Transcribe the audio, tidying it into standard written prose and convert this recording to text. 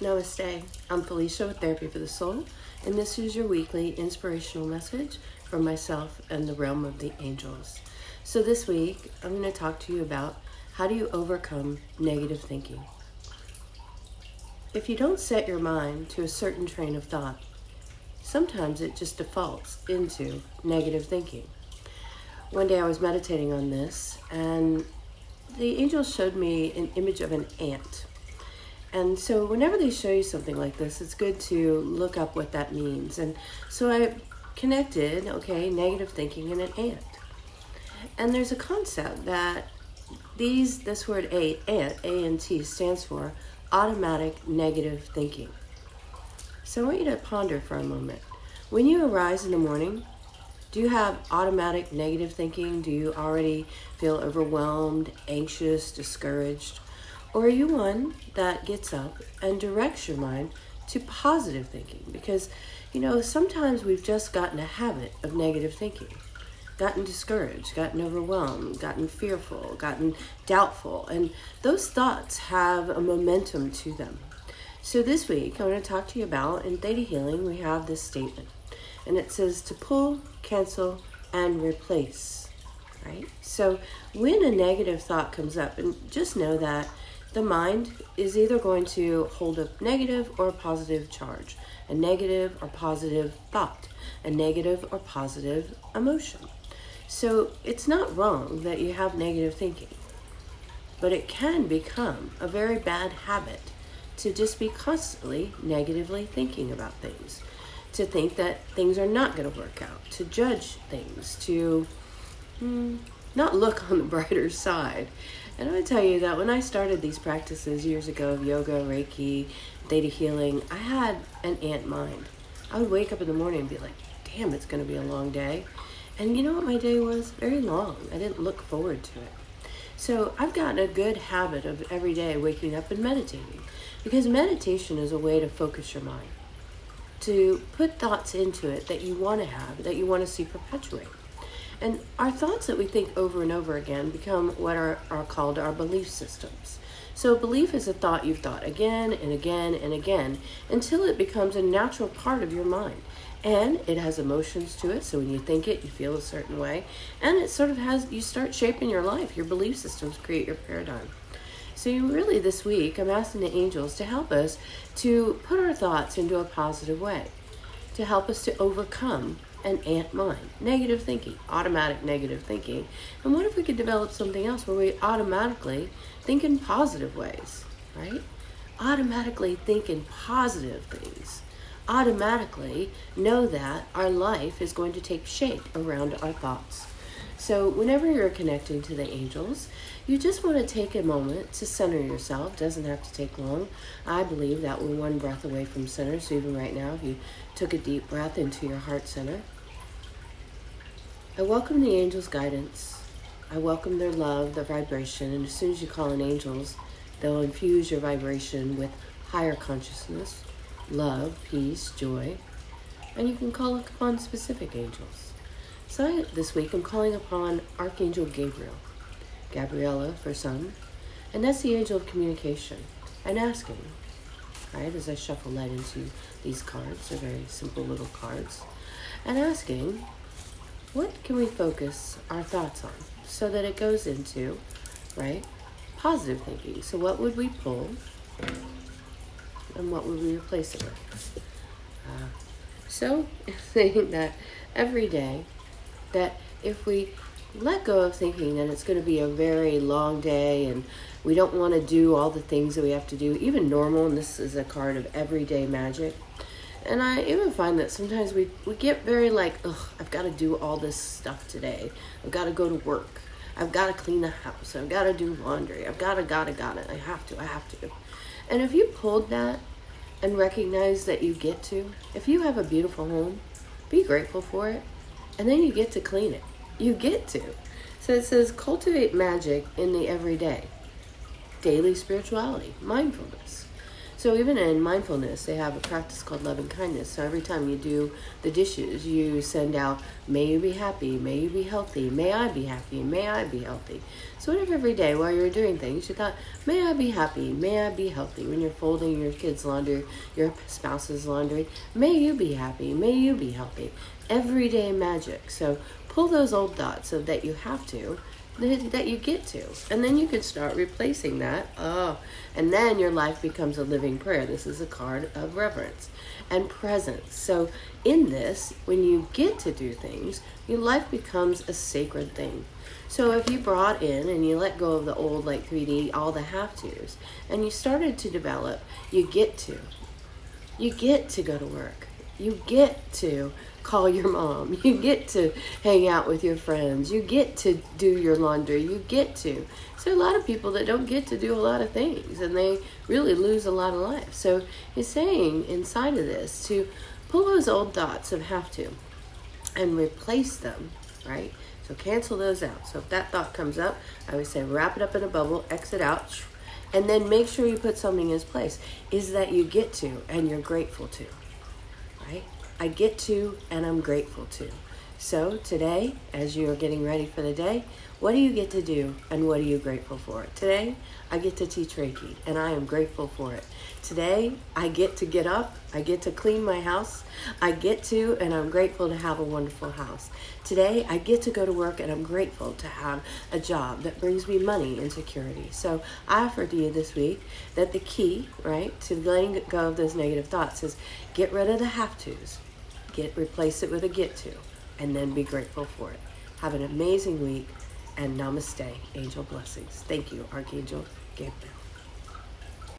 Namaste. I'm Felicia with Therapy for the Soul, and this is your weekly inspirational message from myself and the realm of the angels. So this week, I'm going to talk to you about how do you overcome negative thinking. If you don't set your mind to a certain train of thought, sometimes it just defaults into negative thinking. One day I was meditating on this, and the angels showed me an image of an ant. And so whenever they show you something like this, it's good to look up what that means. And so I connected, negative thinking and an ant. And there's a concept that this word ant, A-N-T, stands for automatic negative thinking. So I want you to ponder for a moment. When you arise in the morning, do you have automatic negative thinking? Do you already feel overwhelmed, anxious, discouraged? Or are you one that gets up and directs your mind to positive thinking? Because, sometimes we've just gotten a habit of negative thinking, gotten discouraged, gotten overwhelmed, gotten fearful, gotten doubtful, and those thoughts have a momentum to them. So this week, I'm going to talk to you about, in Theta Healing, we have this statement, and it says to pull, cancel, and replace, right? So when a negative thought comes up, and just know that the mind is either going to hold a negative or a positive charge, a negative or positive thought, a negative or positive emotion. So it's not wrong that you have negative thinking, but it can become a very bad habit to just be constantly negatively thinking about things, to think that things are not going to work out, to judge things, to not look on the brighter side. And I would tell you that when I started these practices years ago of yoga, Reiki, Theta Healing, I had an ant mind. I would wake up in the morning and be like, damn, it's going to be a long day. And you know what my day was? Very long. I didn't look forward to it. So I've gotten a good habit of every day waking up and meditating, because meditation is a way to focus your mind, to put thoughts into it that you want to have, that you want to see perpetuate. And our thoughts that we think over and over again become what are called our belief systems. So belief is a thought you've thought again and again and again until it becomes a natural part of your mind. And it has emotions to it, so when you think it, you feel a certain way. And it sort of you start shaping your life. Your belief systems create your paradigm. So this week, I'm asking the angels to help us to put our thoughts into a positive way, to help us to overcome an ant mind, negative thinking, automatic negative thinking. And what if we could develop something else where we automatically think in positive ways, right? Automatically think in positive things. Automatically know that our life is going to take shape around our thoughts. So whenever you're connecting to the angels, you just want to take a moment to center yourself. Doesn't have to take long. I believe that we're one breath away from center. So even right now, if you took a deep breath into your heart center, I welcome the angels' guidance. I welcome their love, their vibration. And as soon as you call in angels, they'll infuse your vibration with higher consciousness, love, peace, joy. And you can call upon specific angels. So this week, I'm calling upon Archangel Gabriella for some, and that's the angel of communication, and asking, right, as I shuffle light into these cards, they're very simple little cards, and asking, what can we focus our thoughts on so that it goes into, right, positive thinking? So what would we pull, and what would we replace it with? So saying that every day, that if we let go of thinking that it's going to be a very long day and we don't want to do all the things that we have to do, even normal, and this is a card of everyday magic. And I even find that sometimes we get very I've got to do all this stuff today. I've got to go to work. I've got to clean the house. I've got to do laundry. I've got to. I have to. And if you pulled that and recognize that you get to, if you have a beautiful home, be grateful for it. And then you get to clean it. You get to. So it says, cultivate magic in the everyday. Daily spirituality, mindfulness. So even in mindfulness, they have a practice called loving kindness. So every time you do the dishes, you send out, may you be happy, may you be healthy, may I be happy, may I be healthy. So what if every day while you're doing things, you thought, may I be happy, may I be healthy. When you're folding your kids' laundry, your spouse's laundry, may you be happy, may you be healthy. Everyday magic. So pull those old thoughts of that you have to, that you get to, and then you can start replacing that. And then your life becomes a living prayer. This is a card of reverence and presence. So in this, when you get to do things, your life becomes a sacred thing. So if you brought in and you let go of the old, like 3D, all the have tos, and you started to develop, you get to go to work, you get to call your mom, you get to hang out with your friends, you get to do your laundry, you get to. So a lot of people that don't get to do a lot of things, and they really lose a lot of life. So he's saying inside of this to pull those old thoughts of have to and replace them, right? So cancel those out. So if that thought comes up, I would say wrap it up in a bubble, exit out, and then make sure you put something in its place. Is that you get to and you're grateful to, right? I get to and I'm grateful to. So today, as you're getting ready for the day, what do you get to do and what are you grateful for? Today, I get to teach Reiki and I am grateful for it. Today, I get up, I get to clean my house, I get to, and I'm grateful to have a wonderful house. Today, I get to go to work and I'm grateful to have a job that brings me money and security. So I offer to you this week that the key, right, to letting go of those negative thoughts is get rid of the have-tos, replace it with a get to, and then be grateful for it. Have an amazing week, and namaste, angel blessings. Thank you, Archangel Gabriel.